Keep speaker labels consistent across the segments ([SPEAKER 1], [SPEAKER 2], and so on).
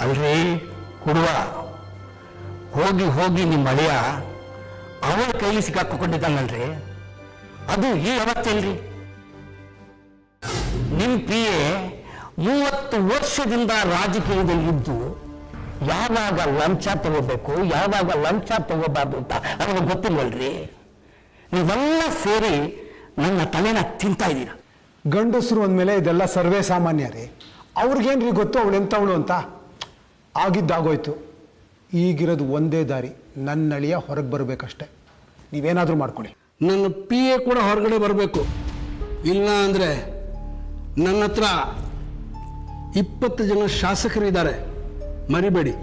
[SPEAKER 1] ಅಲ್ರಿ ಕುಡುವ ಹೋಗಿ ಹೋಗಿ ನಿಮ್ಮ ಅಳಿಯ ಅವಳ ಕೈಲಿ ಸಿಕ್ಕಾಕೊಂಡಿದ್ದಾನಲ್ರಿ, ಅದು ಈ ಅವಸ್ಥೆ ಅಲ್ರಿ. ನಿಮ್ PA 30 ವರ್ಷದಿಂದ ರಾಜಕೀಯದಲ್ಲಿ ಇದ್ದು ಯಾವಾಗ ಲಂಚ ತಗೋಬೇಕು ಯಾವಾಗ ಲಂಚ ತಗೋಬಾರ್ದು ಅಂತ ಅವನಿಗೆ ಗೊತ್ತಿಲ್ವಲ್ರಿ. ನೀವೆಲ್ಲ ಸೇರಿ ನನ್ನ ತಲೆನ ತಿಂತಾ ಇದ್ದೀರ.
[SPEAKER 2] ಗಂಡಸರು ಅಂದಮೇಲೆ ಇದೆಲ್ಲ ಸರ್ವೇ ಸಾಮಾನ್ಯ ರೀ. ಅವ್ರಿಗೇನ್ರಿ ಗೊತ್ತು ಅವಳು ಎಂಥವಳು ಅಂತ. ಆಗಿದ್ದಾಗೋಯ್ತು. ಈಗಿರೋದು ಒಂದೇ ದಾರಿ, ನನ್ನ ಅಳಿಯ ಹೊರಗೆ ಬರಬೇಕಷ್ಟೆ. ನೀವೇನಾದರೂ ಮಾಡ್ಕೊಳ್ಳಿ.
[SPEAKER 3] ನನ್ನ PA ಕೂಡ ಹೊರಗಡೆ ಬರಬೇಕು. ಇಲ್ಲ ಅಂದರೆ ನನ್ನ ಹತ್ರ 20 ಜನ ಶಾಸಕರಿದ್ದಾರೆ, ಮರಿಬೇಡಿ.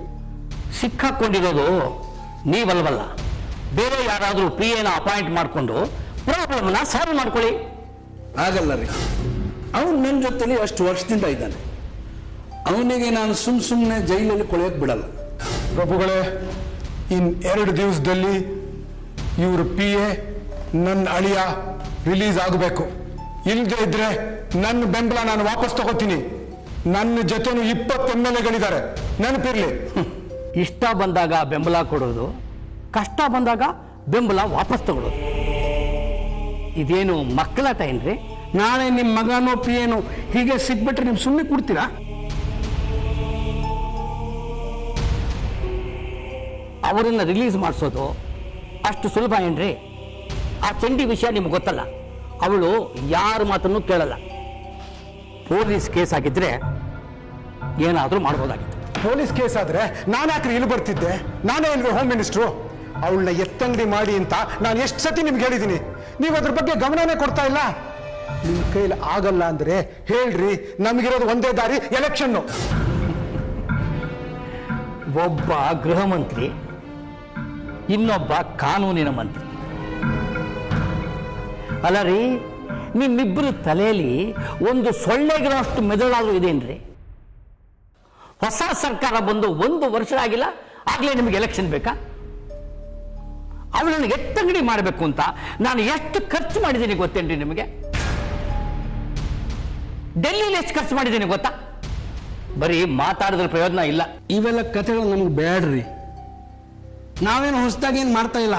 [SPEAKER 1] ಸಿಕ್ಕಾಕೊಂಡಿರೋದು ನೀವಲ್ವಲ್ಲ, ಬೇರೆ ಯಾರಾದರೂ PAನ ಅಪಾಯಿಂಟ್ ಮಾಡಿಕೊಂಡು ಪ್ರಾಬ್ಲಮ್ನ ಸಾಲ್ವ್ ಮಾಡ್ಕೊಳ್ಳಿ.
[SPEAKER 3] ಆಗಲ್ಲ ರೀ, ಅವನು ನನ್ನ ಜೊತೆಲಿ ಅಷ್ಟು ವರ್ಷದಿಂದ ಇದ್ದಾನೆ. ಅವನಿಗೆ ನಾನು ಸುಮ್ಮನೆ ಜೈಲಲ್ಲಿ ಕೊಳೆಯೋಕೆ ಬಿಡಲ್ಲ.
[SPEAKER 2] ಪ್ರಭುಗಳೇ, ಇನ್ನು 2 ದಿವಸದಲ್ಲಿ ಇವರು PA ನನ್ನ ಅಳಿಯ ರಿಲೀಸ್ ಆಗಬೇಕು. ಇಲ್ಲದೆ ಇದ್ರೆ ನನ್ನ ಬೆಂಬಲ ನಾನು ವಾಪಸ್ ತಗೋತೀನಿ. ನನ್ನ ಜೊತೆನೂ 20 MLAಗಳಿದ್ದಾರೆ, ನೆನಪಿರ್ಲಿ.
[SPEAKER 1] ಇಷ್ಟ ಬಂದಾಗ ಬೆಂಬಲ ಕೊಡೋದು, ಕಷ್ಟ ಬಂದಾಗ ಬೆಂಬಲ ವಾಪಸ್ ತಗೊಳ್ಳೋದು, ಇದೇನು ಮಕ್ಕಳಾಟ ಏನ್ರಿ?
[SPEAKER 3] ನಾಳೆ ನಿಮ್ಮ ಮಗನೋ PAನೋ ಹೀಗೆ ಸಿಕ್ಬಿಟ್ರೆ ನೀವು ಸುಮ್ಮನೆ ಕೊಡ್ತೀರಾ?
[SPEAKER 1] ಅವರನ್ನು ರಿಲೀಸ್ ಮಾಡಿಸೋದು ಅಷ್ಟು ಸುಲಭ ಏನ್ರಿ? ಆ ಚಂಡಿ ವಿಷಯ ನಿಮ್ಗೆ ಗೊತ್ತಲ್ಲ, ಅವಳು ಯಾರ ಮಾತನ್ನು ಕೇಳಲ್ಲ. ಪೊಲೀಸ್ ಕೇಸ್ ಆಗಿದ್ರೆ ಏನಾದರೂ ಮಾಡ್ಬೋದಾಗಿತ್ತು.
[SPEAKER 2] ಪೊಲೀಸ್ ಕೇಸ್ ಆದ್ರೆ ನಾನು ಯಾಕ್ರಿ ಇಲ್ಲಿ ಬರ್ತಿದ್ದೆ? ನಾನೇ ಇಲ್ವೇ ಹೋಮ್ ಮಿನಿಸ್ಟ್ರು? ಅವಳನ್ನ ಎತ್ತಂಗಡಿ ಮಾಡಿ ಅಂತ ನಾನು ಎಷ್ಟು ಸತಿ ನಿಮ್ಗೆ ಹೇಳಿದ್ದೀನಿ. ನೀವು ಅದ್ರ ಬಗ್ಗೆ ಗಮನನೇ ಕೊಡ್ತಾ ಇಲ್ಲ. ನಿಮ್ಮ ಕೈಲಿ ಆಗಲ್ಲ ಅಂದ್ರೆ ಹೇಳ್ರಿ, ನಮಗಿರೋದು ಒಂದೇ ದಾರಿ, ಎಲೆಕ್ಷನ್ನು.
[SPEAKER 1] ಒಬ್ಬ ಗೃಹ ಮಂತ್ರಿ, ಇನ್ನೊಬ್ಬ ಕಾನೂನಿನ ಮಂತ್ರಿ. ಅಲ್ಲ ರೀ, ನಿಮ್ಮಿಬ್ಬರು ತಲೆಯಲ್ಲಿ ಒಂದು ಸೊಳ್ಳೆಗಿರೋಷ್ಟು ಮೆದುಳಾದ್ರೂ ಇದೇನ್ರಿ? ಹೊಸ ಸರ್ಕಾರ ಬಂದು 1 ವರ್ಷ ಆಗಿಲ್ಲ, ಆಗ್ಲೇ ನಿಮಗೆ ಎಲೆಕ್ಷನ್ ಬೇಕಾ? ಅವಳನ್ನು ಎತ್ತಂಗಡಿ ಮಾಡಬೇಕು ಅಂತ ನಾನು ಎಷ್ಟು ಖರ್ಚು ಮಾಡಿದ್ದೀನಿ ಗೊತ್ತೇನ್ರಿ ನಿಮಗೆ? ಡೆಲ್ಲಿಲಿ ಎಷ್ಟು ಖರ್ಚು ಮಾಡಿದ್ದೀನಿ ಗೊತ್ತಾ? ಬರೀ ಮಾತಾಡಿದ್ರೆ ಪ್ರಯೋಜನ ಇಲ್ಲ.
[SPEAKER 3] ಇವೆಲ್ಲ ಕಥೆಗಳು ನಮ್ಗೆ ಬೇಡ್ರಿ. ನಾವೇನು ಹೊಸದಾಗೇನು ಮಾಡ್ತಾ ಇಲ್ಲ,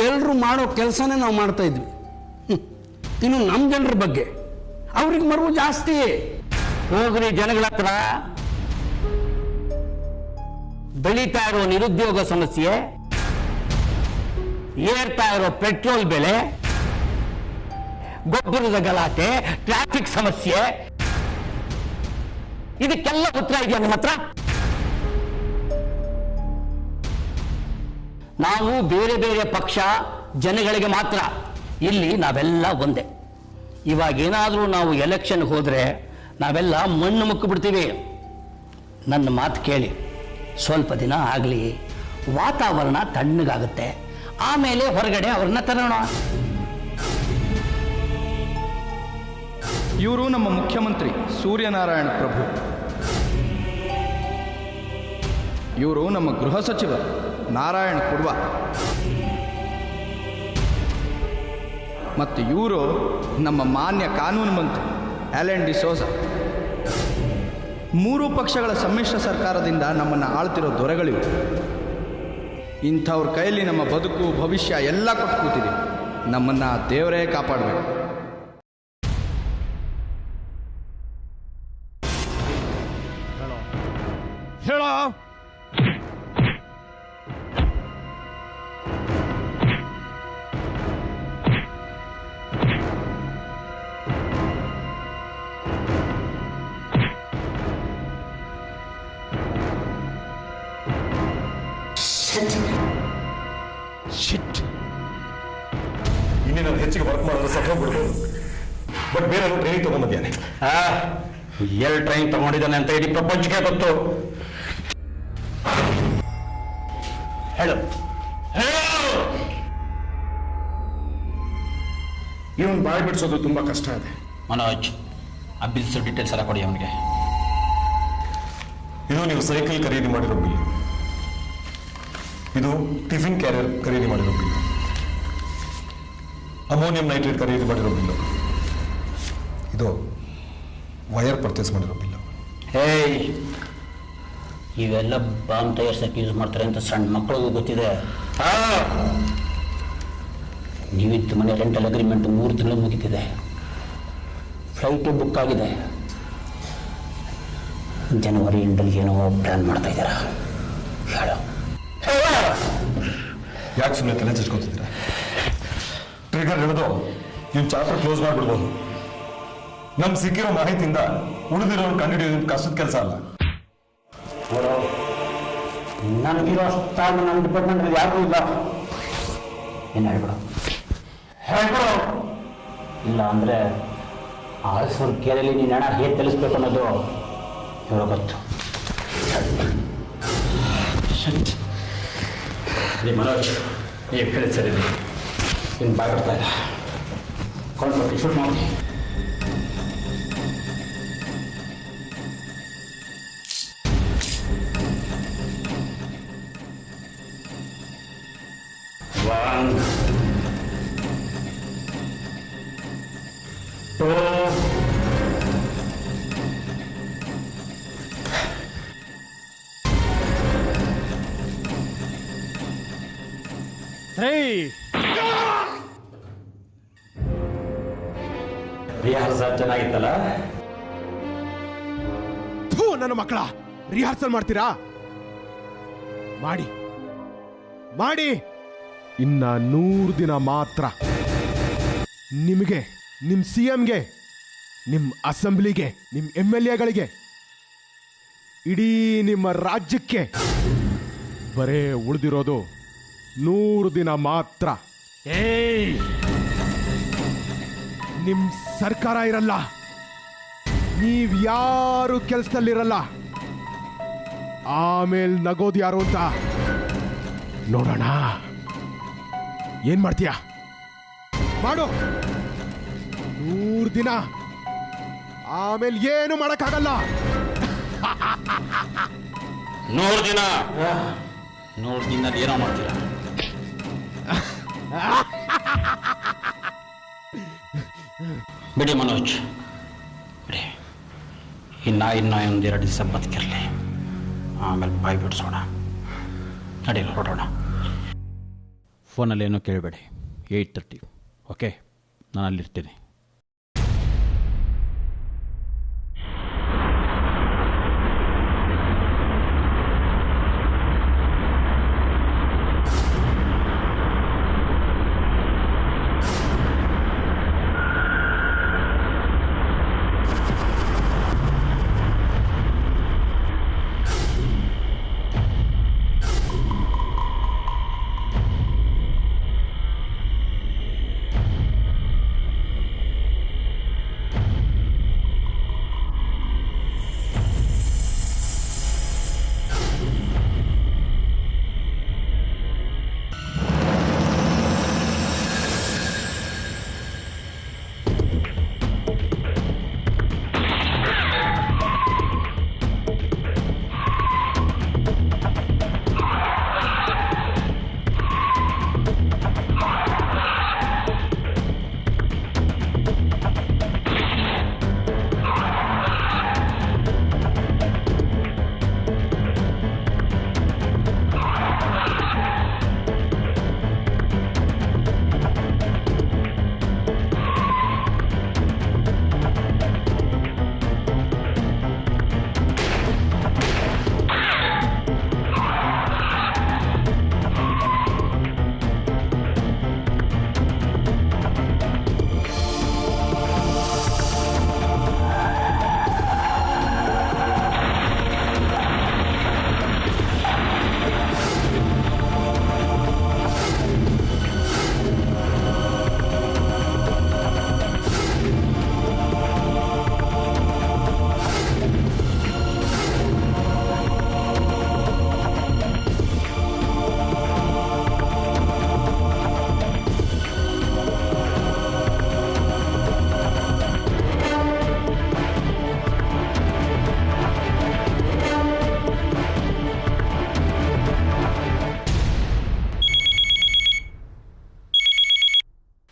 [SPEAKER 3] ಎಲ್ಲರೂ ಮಾಡೋ ಕೆಲಸನೇ ನಾವು ಮಾಡ್ತಾ ಇದ್ವಿ. ಇನ್ನು ನಮ್ಮ ಜನರ ಬಗ್ಗೆ ಅವ್ರಿಗೆ ಮರವು ಜಾಸ್ತಿ.
[SPEAKER 1] ಹೋಗ್ರಿ ಜನಗಳ ಹತ್ರ. ಬೆಳೀತಾ ಇರೋ ನಿರುದ್ಯೋಗ ಸಮಸ್ಯೆ, ಏರ್ತಾ ಇರೋ ಪೆಟ್ರೋಲ್ ಬೆಲೆ, ಗೊಬ್ಬರದ ಗಲಾಟೆ, ಟ್ರಾಫಿಕ್ ಸಮಸ್ಯೆ, ಇದಕ್ಕೆಲ್ಲ ಉತ್ತರ ಇದೆಯಾ ನಿಮ್ಮ ಹತ್ರ? ನಾವು ಬೇರೆ ಬೇರೆ ಪಕ್ಷ, ಜನಗಳಿಗೆ ಮಾತ್ರ. ಇಲ್ಲಿ ನಾವೆಲ್ಲ ಒಂದೇ. ಇವಾಗ ಏನಾದರೂ ನಾವು ಎಲೆಕ್ಷನ್ಗೆ ಹೋದರೆ ನಾವೆಲ್ಲ ಮಣ್ಣು ಮುಕ್ಕಿಬಿಡ್ತೀವಿ. ನನ್ನ ಮಾತು ಕೇಳಿ, ಸ್ವಲ್ಪ ದಿನ ಆಗಲಿ, ವಾತಾವರಣ ತಣ್ಣಗಾಗುತ್ತೆ, ಆಮೇಲೆ ಹೊರಗಡೆ ಅವ್ರನ್ನ ತರೋಣ.
[SPEAKER 4] ಇವರು ನಮ್ಮ ಮುಖ್ಯಮಂತ್ರಿ ಸೂರ್ಯನಾರಾಯಣ ಪ್ರಭು. ಇವರು ನಮ್ಮ ಗೃಹ ಸಚಿವ ನಾರಾಯಣ ಕುಡ್ವ. ಮತ್ತು ಇವರು ನಮ್ಮ ಮಾನ್ಯ ಕಾನೂನು ಮಂತ್ರಿ ಆಲೆನ್ ಡಿಸೋಜ. ಮೂರೂ ಪಕ್ಷಗಳ ಸಮ್ಮಿಶ್ರ ಸರ್ಕಾರದಿಂದ ನಮ್ಮನ್ನು ಆಳ್ತಿರೋ ದೊರೆಗಳಿವು. ಇಂಥವ್ರ ಕೈಯಲ್ಲಿ ನಮ್ಮ ಬದುಕು, ಭವಿಷ್ಯ ಎಲ್ಲ ಕೊಟ್ಟು ಕೂತಿದ್ದೀವಿ. ನಮ್ಮನ್ನು ದೇವರೇ ಕಾಪಾಡಬೇಕು.
[SPEAKER 5] ಹೇಳೋ.
[SPEAKER 6] ಇನ್ನೇನು ಹೆಚ್ಚಿಗೆ ವರ್ಕ್ ಮಾಡಿದ್ರೆ ಸತ್ತೋಗ್ಬಿಡ್ಬೋದು. ಬಟ್ ಬೇರೆ ಟ್ರೈನಿಂಗ್ ತಗೊಂಡ್ಬಂದಿದ್ದಾನೆ.
[SPEAKER 1] ಎಲ್ಲಿ ಟ್ರೈನ್ ತಗೊಂಡಿದ್ದಾನೆ ಅಂತ ಇಡೀ ಪ್ರಪಂಚಕ್ಕೆ ಗೊತ್ತು. ಹೇಳು.
[SPEAKER 6] ಇವನ್ ಬಾಯ್ ಬಿಡಿಸೋದು ತುಂಬಾ ಕಷ್ಟ ಇದೆ.
[SPEAKER 1] ಮನೋಜ್, ಆ ಬಿಲ್ಸ್ ಡೀಟೇಲ್ಸ್ ಎಲ್ಲ ಕೊಡಿ ಅವನಿಗೆ.
[SPEAKER 6] ಇದು ನೀವು ಸೈಕಲ್ ಖರೀದಿ ಮಾಡಿರೋ ಬಿಲ್. ಇದು ಟಿಫಿನ್ ಕ್ಯಾರಿಯರ್ ಖರೀದಿ ಮಾಡಿರೋ ಬಿಲ್. ಅಮೋನಿಯಂ ನೈಟ್ರೇಟ್ ಖರೀದಿ ಮಾಡಿರೋ ಬಿಲ್ಲು. ಇದು ವೈರ್ ಪರ್ಚೇಸ್ ಮಾಡಿರೋ ಬಿಲ್ಲು.
[SPEAKER 1] ಹೇಯ್, ಇವೆಲ್ಲ ಬಾಂಬ್ ತಯಾರಿಸಕ್ಕೆ ಯೂಸ್ ಮಾಡ್ತಾರೆ ಅಂತ ಸಣ್ಣ ಮಕ್ಕಳಿಗೂ ಗೊತ್ತಿದೆ. ನೀವಿತ್ತು ಮನೆ ರೆಂಟಲ್ ಅಗ್ರಿಮೆಂಟ್ 3 ತಿಂಗಳು ಮುಗಿತಿದೆ. ಫ್ಲೈಟು ಬುಕ್ ಆಗಿದೆ. ಜನವರಿ ಎಂಡಲ್ಲಿ ಏನೋ ಪ್ಲಾನ್ ಮಾಡ್ತಾ ಇದ್ದೀರಾ? ಹೇಳು.
[SPEAKER 6] ಯಾಕೆ ಸುಮ್ಮನೆ ತಲೆ ಚಚ್ಕೊತಿದ್ದೀರಾ? ಟ್ರಿಗರ್ ಹಿಡಿದು ನೀವು ಚಾಪ್ಟರ್ ಕ್ಲೋಸ್ ಮಾಡಿಬಿಡ್ಬೋದು. ನಮ್ಗೆ ಸಿಕ್ಕಿರೋ ಮಾಹಿತಿಯಿಂದ ಉಳಿದಿರೋರು ಕಂಡುಹಿಡಿಯೋದು ಕಷ್ಟದ ಕೆಲಸ ಅಲ್ಲ.
[SPEAKER 1] ನನಗಿರೋ ಅಷ್ಟಾಗ ನನ್ನ ಡಿಪಾರ್ಟ್ಮೆಂಟಲ್ಲಿ ಯಾರೂ ಇಲ್ಲ. ಏನು ಹೇಳ್ಬಿಡು, ಹೇಳ್ಬಿಡು. ಇಲ್ಲ ಅಂದರೆ ಆಳ್ಸೋರ್ ಕೇರಲ್ಲಿ ನೀನು ಹಣ ಹೇಗೆ ತಿಳಿಸ್ಬೇಕು ಅನ್ನೋದು ಇವಾಗ ಗೊತ್ತು. ಮನೋಜ್, ನೀವು ಹೇಳಿದ ಸರಿ. ಇನ್ನು ಬಾಯ್ ಬರ್ತಾ ಇಲ್ಲ. ಕೊಂಡು ಶೂಟ್ ಮಾಡಿ. One, two, ರಿಹರ್ಸಲ್ ಚೆನ್ನಾಗಿತ್ತಲ್ಲ?
[SPEAKER 5] ನನ್ನ ಮಕ್ಕಳ ರಿಹರ್ಸಲ್ ಮಾಡ್ತೀರಾ? ಮಾಡಿ ಮಾಡಿ. ಇನ್ನ 100 ದಿನ ಮಾತ್ರ. ನಿಮಗೆ, ನಿಮ್ CMಗೆ, ನಿಮ್ ಅಸೆಂಬ್ಲಿಗೆ, ನಿಮ್ MLAಗಳಿಗೆ, ಇಡೀ ನಿಮ್ಮ ರಾಜ್ಯಕ್ಕೆ ಬರೇ ಉಳಿದಿರೋದು 100 ದಿನ ಮಾತ್ರ. ನಿಮ್ ಸರ್ಕಾರ ಇರಲ್ಲ, ನೀವ್ಯಾರು ಕೆಲಸದಲ್ಲಿರಲ್ಲ. ಆಮೇಲೆ ನಗೋದು ಯಾರು ಅಂತ ನೋಡೋಣ. ಏನ್ ಮಾಡ್ತೀಯ? ಮಾಡು. 100 ದಿನ ಆಮೇಲೆ ಏನು ಮಾಡಕ್ಕಾಗಲ್ಲ.
[SPEAKER 1] 100 ದಿನ 100 ದಿನ ಏನೋ ಮಾಡ್ತೀರಾ?
[SPEAKER 3] ಬಿಡಿ ಮನೋಜ್, ಬಿಡಿ. ಇನ್ನ 1-2 ದಿವಸ ಬದುಕಿರಲಿ, ಆಮೇಲೆ ಬಾಯಿ ಬಿಡಿಸೋಣ. ನಡಿ ಹೊರಡೋಣ. ಫೋನಲ್ಲಿ ಏನೂ ಕೇಳಬೇಡಿ. 8:30. ಓಕೆ, ನಾನು ಅಲ್ಲಿರ್ತೀನಿ.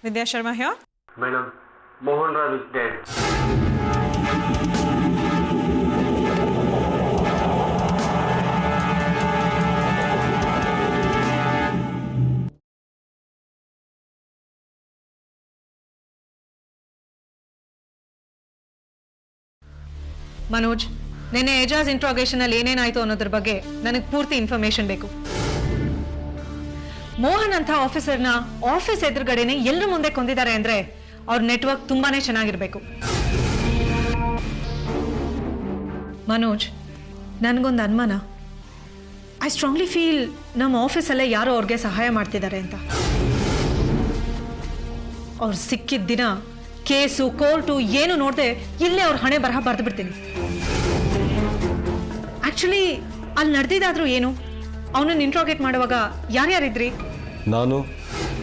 [SPEAKER 7] Vidya Sharma here.
[SPEAKER 8] Madam, Mohan Raj is dead.
[SPEAKER 7] Manoj, ನೆನ್ನೆ ಏಜಾಜ್ ಇಂಟ್ರಾಗೇಷನ್ ಅಲ್ಲಿ ಏನೇನಾಯ್ತು ಅನ್ನೋದ್ರ ಬಗ್ಗೆ ನನಗೆ ಪೂರ್ತಿ ಇನ್ಫಾರ್ಮೇಶನ್ ಬೇಕು. ಮೋಹನ್ ಅಂತ ಆಫೀಸರ್ನ ಆಫೀಸ್ ಎದುರುಗಡೆನೆ ಎಲ್ಲರ ಮುಂದೆ ಕೊಂದಿದ್ದಾರೆ ಅಂದ್ರೆ ಅವ್ರ ನೆಟ್ವರ್ಕ್ ತುಂಬಾನೇ ಚೆನ್ನಾಗಿರ್ಬೇಕು. ಮನೋಜ್, ನನಗೊಂದು ಅನುಮಾನ. ಐ ಸ್ಟ್ರಾಂಗ್ಲಿ ಫೀಲ್ ನಮ್ಮ ಆಫೀಸಲ್ಲೇ ಯಾರೋ ಅವ್ರಿಗೆ ಸಹಾಯ ಮಾಡ್ತಿದ್ದಾರೆ ಅಂತ. ಅವ್ರು ಸಿಕ್ಕಿದ ದಿನ ಕೇಸು ಕೋರ್ಟು ಏನು ನೋಡದೆ ಇಲ್ಲೇ ಅವ್ರ ಹಣೆ ಬರಹ ಬರೆದು ಬಿಡ್ತೀನಿ. ಆಕ್ಚುಲಿ ಅಲ್ಲಿ ನಡೆದಿದ್ದಾದ್ರೂ ಏನು? ಅವನನ್ನು ಇಂಟ್ರೋಗೇಟ್ ಮಾಡುವಾಗ ಯಾರ್ಯಾರಿದ್ರಿ?
[SPEAKER 6] ನಾನು,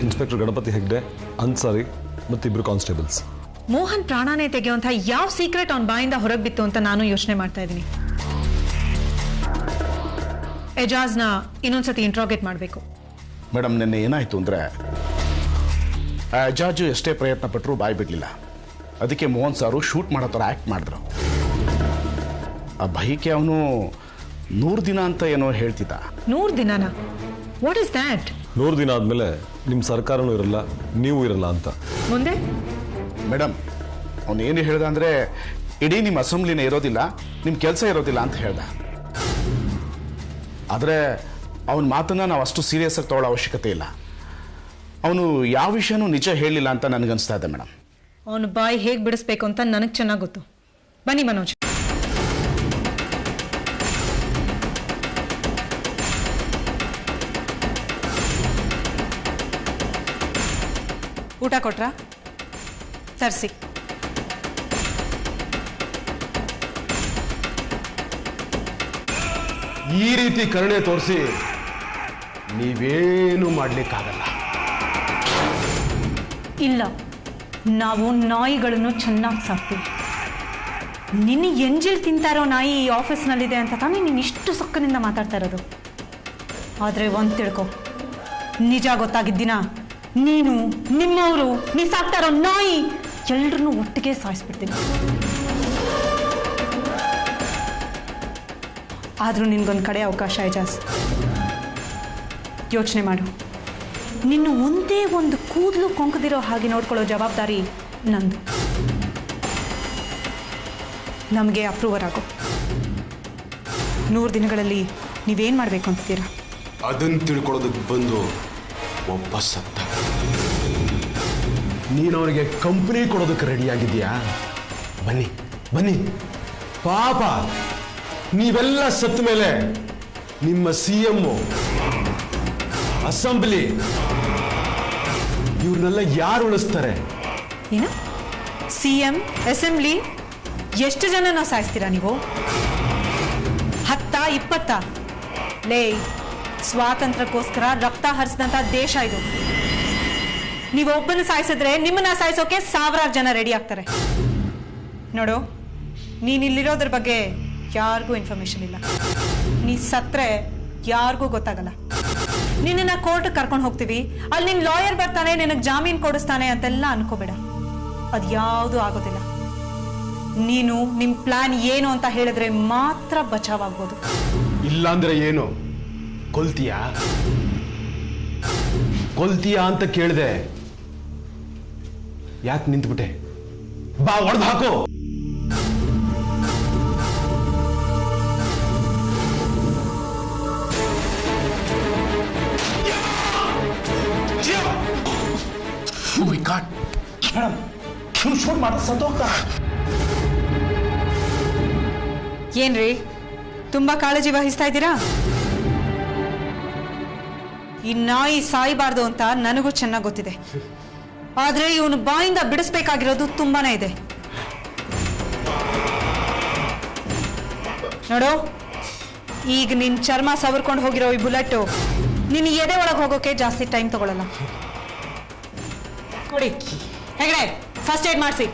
[SPEAKER 6] ಇನ್ಸ್ಪೆಕ್ಟರ್ ಗಣಪತಿ ಹೆಗ್ಡೆ, ಅನ್ಸಾರಿ ಮತ್ತಿಬ್ರು ಕಾನ್ಸ್ಟೇಬಲ್ಸ್.
[SPEAKER 7] ಮೋಹನ್ ಪ್ರಾಣಾನೇ ತೆಗೆಯುವಂಥ ಯಾವ ಸೀಕ್ರೆಟ್ ಅವನ ಬಾಯಿಂದ ಹೊರಗೆ ಬಿತ್ತು ಅಂತ ನಾನು ಯೋಚನೆ ಮಾಡ್ತಾ ಇದ್ದೀನಿ. ಎಜಾಜ್ನ ಇನ್ನೊಂದ್ಸತಿ ಇಂಟ್ರೋಗೇಟ್ ಮಾಡಬೇಕು.
[SPEAKER 9] ಮೇಡಮ್, ನಿನ್ನೆ ಏನಾಯ್ತು ಅಂದರೆ ಎಜಾಜು ಎಷ್ಟೇ ಪ್ರಯತ್ನ ಪಟ್ಟರು ಬಾಯಿ ಬಿಡಲಿಲ್ಲ. ಅದಕ್ಕೆ ಮೋಹನ್ ಸಾರು ಶೂಟ್ ಮಾಡೋ ಥರ ಆ್ಯಕ್ಟ್ ಮಾಡಿದ್ರು. ಆ ಭಯಕ್ಕೆ ಅವನು 100 ದಿನ ಅಂತ ಏನೋ ಹೇಳ್ತಿದ್ದ.
[SPEAKER 7] 100 ದಿನನಾ? What is that?
[SPEAKER 6] 100 ದಿನ ಆದಮೇಲೆ ನಿಮ್ಮ ಸರ್ಕಾರನೂ ಇರಲ್ಲ, ನೀವು ಇರಲ್ಲ ಅಂತ.
[SPEAKER 7] ಮುಂದೆ
[SPEAKER 9] ಮೇಡಮ್, ಅವನು ಏನು ಹೇಳ್ದ ಅಂದರೆ ಇಡೀ ನಿಮ್ಮ ಅಸೆಂಬ್ಲಿನೇ ಇರೋದಿಲ್ಲ, ನಿಮ್ಮ ಕೆಲಸ ಇರೋದಿಲ್ಲ ಅಂತ ಹೇಳ್ದ. ಆದರೆ ಅವನ ಮಾತನ್ನು ನಾವು ಅಷ್ಟು ಸೀರಿಯಸ್ ಆಗಿ ತಗೊಳ್ಳೋ ಅವಶ್ಯಕತೆ ಇಲ್ಲ. ಅವನು ಯಾವ ವಿಷಯನೂ ನಿಜ ಹೇಳಿಲ್ಲ ಅಂತ ನನಗನ್ನಿಸ್ತಾ ಇದೆ ಮೇಡಮ್.
[SPEAKER 7] ಅವನು ಬಾಯಿ ಹೇಗೆ ಬಿಡಿಸ್ಬೇಕು ಅಂತ ನನಗೆ ಚೆನ್ನಾಗಿ ಗೊತ್ತು. ಬನ್ನಿ ಮನೋಜ್. ಊಟ ಕೊಟ್ರಾ? ತರಿಸಿ.
[SPEAKER 2] ಈ ರೀತಿ ಕರುಣೆ ತೋರಿಸಿ ನೀವೇನು ಮಾಡ್ಲಿಕ್ಕಾಗಲ್ಲ.
[SPEAKER 7] ಇಲ್ಲ, ನಾವು ನಾಯಿಗಳನ್ನು ಚೆನ್ನಾಗಿ ಸಾಕ್ತೀವಿ. ನಿನ್ನ ಎಂಜಿಲ್ ತಿಂತಾರೋ ನಾಯಿ ಈ ಆಫೀಸ್ನಲ್ಲಿದೆ ಅಂತ ತಾನೇ ನೀನು ಇಷ್ಟು ಸೊಕ್ಕನಿಂದ ಮಾತಾಡ್ತಾ ಇರೋದು. ಆದರೆ ಒಂದು ತಿಳ್ಕೊ, ನಿಜ ಗೊತ್ತಾಗಿದ್ದಿನ ನೀನು ನಿಮ್ಮವರು ನೀ ಸಾಕ್ತಾ ಇರೋ ನಾಯಿ ಎಲ್ರನ್ನೂ ಒಟ್ಟಿಗೆ ಸಾಯಿಸ್ಬಿಡ್ತೀನಿ. ಆದರೂ ನಿನ್ಗೊಂದು ಕಡೆ ಅವಕಾಶ ಏಜಾಸ್. ಯೋಚನೆ ಮಾಡು. ನಿನ್ನ ಒಂದೇ ಒಂದು ಕೂದಲು ಕೊಂಕದಿರೋ ಹಾಗೆ ನೋಡ್ಕೊಳ್ಳೋ ಜವಾಬ್ದಾರಿ ನಂದು. ನಮಗೆ ಅಪ್ರೂವರ್ ಆಗೋ 100 ದಿನಗಳಲ್ಲಿ ನೀವೇನು ಮಾಡಬೇಕು ಅಂತೀರಾ?
[SPEAKER 2] ಅದನ್ನು ತಿಳ್ಕೊಳ್ಳೋದಕ್ಕೆ ಬಂದು ಒಬ್ಬ ಸತ್ತ. ನೀನು ಅವರಿಗೆ ಕಂಪ್ನಿ ಕೊಡೋದಕ್ಕೆ ರೆಡಿಯಾಗಿದೆಯಾ? ಬನ್ನಿ ಬನ್ನಿ. ಪಾಪ ನೀವೆಲ್ಲ ಸತ್ತ ಮೇಲೆ ನಿಮ್ಮ CM, ಅಸೆಂಬ್ಲಿ ಇವ್ರನ್ನೆಲ್ಲ ಯಾರು ಉಳಿಸ್ತಾರೆ?
[SPEAKER 7] ಏನು CM, ಅಸೆಂಬ್ಲಿ ಎಷ್ಟು ಜನನ ಸಾಯಿಸ್ತೀರಾ ನೀವು? 10, 20? ಲೇ, ಸ್ವಾತಂತ್ರ್ಯಕ್ಕೋಸ್ಕರ ರಕ್ತ ಹರಿಸಿದಂಥ ದೇಶ ಇದು. ನೀವು ಒಬ್ಬನ ಸಾಯಿಸಿದ್ರೆ ನಿಮ್ಮನ್ನ ಸಾಯಿಸೋಕೆ 1000 ಜನ ರೆಡಿ ಆಗ್ತಾರೆ. ನೋಡು, ನೀನಿಲ್ಲಿರೋದ್ರ ಬಗ್ಗೆ ಯಾರಿಗೂ ಇನ್ಫಾರ್ಮೇಶನ್ ಇಲ್ಲ. ನೀ ಸತ್ರೆ ಯಾರಿಗೂ ಗೊತ್ತಾಗಲ್ಲ. ನಿನ್ನ ಕೋರ್ಟ್ಗೆ ಕರ್ಕೊಂಡು ಹೋಗ್ತೀವಿ, ಅಲ್ಲಿ ನಿನ್ನ ಲಾಯರ್ ಬರ್ತಾನೆ, ನಿನಗೆ ಜಾಮೀನು ಕೊಡಿಸ್ತಾನೆ ಅಂತೆಲ್ಲ ಅನ್ಕೋಬೇಡ. ಅದು ಯಾವುದೂ ಆಗೋದಿಲ್ಲ. ನೀನು ನಿಮ್ಮ ಪ್ಲಾನ್ ಏನು ಅಂತ ಹೇಳಿದ್ರೆ ಮಾತ್ರ ಬಚಾವಾಗ್ಬೋದು.
[SPEAKER 2] ಇಲ್ಲಾಂದ್ರೆ ಏನು? ಕೊಲ್ತೀಯಾ ಅಂತ ಕೇಳಿದೆ. ಯಾಕೆ ನಿಂತ್ಬಿಟ್ಟೆ? ಬಾ, ಹೊಡೆದು ಹಾಕು.
[SPEAKER 9] ಶೂಟ್ ಮಾಡಿ ಸತ್ತೋಗ್ತಾರ.
[SPEAKER 7] ಏನ್ರಿ ತುಂಬಾ ಕಾಳಜಿ ವಹಿಸ್ತಾ ಇದ್ದೀರಾ? ಈ ನಾಯಿ ಸಾಯಬಾರ್ದು ಅಂತ ನನಗೂ ಚೆನ್ನಾಗಿ ಗೊತ್ತಿದೆ. ಆದ್ರೆ ಇವನು ಬಾಯಿಂದ ಬಿಡಿಸ್ಬೇಕಾಗಿರೋದು ತುಂಬಾನೇ ಇದೆ. ನೋಡು, ಈಗ ನಿನ್ ಚರ್ಮ ಸವರ್ಕೊಂಡು ಹೋಗಿರೋ ಈ ಬುಲೆಟ್ಟು ನಿನ್ನ ಎದೆ ಒಳಗೆ ಹೋಗೋಕೆ ಜಾಸ್ತಿ ಟೈಮ್ ತಗೊಳ್ಳಲ್ಲ. ಕೊಡಿ ಹೆಗಡೆ, ಫಸ್ಟ್ ಏಡ್ ಮಾಡಿಸಿ.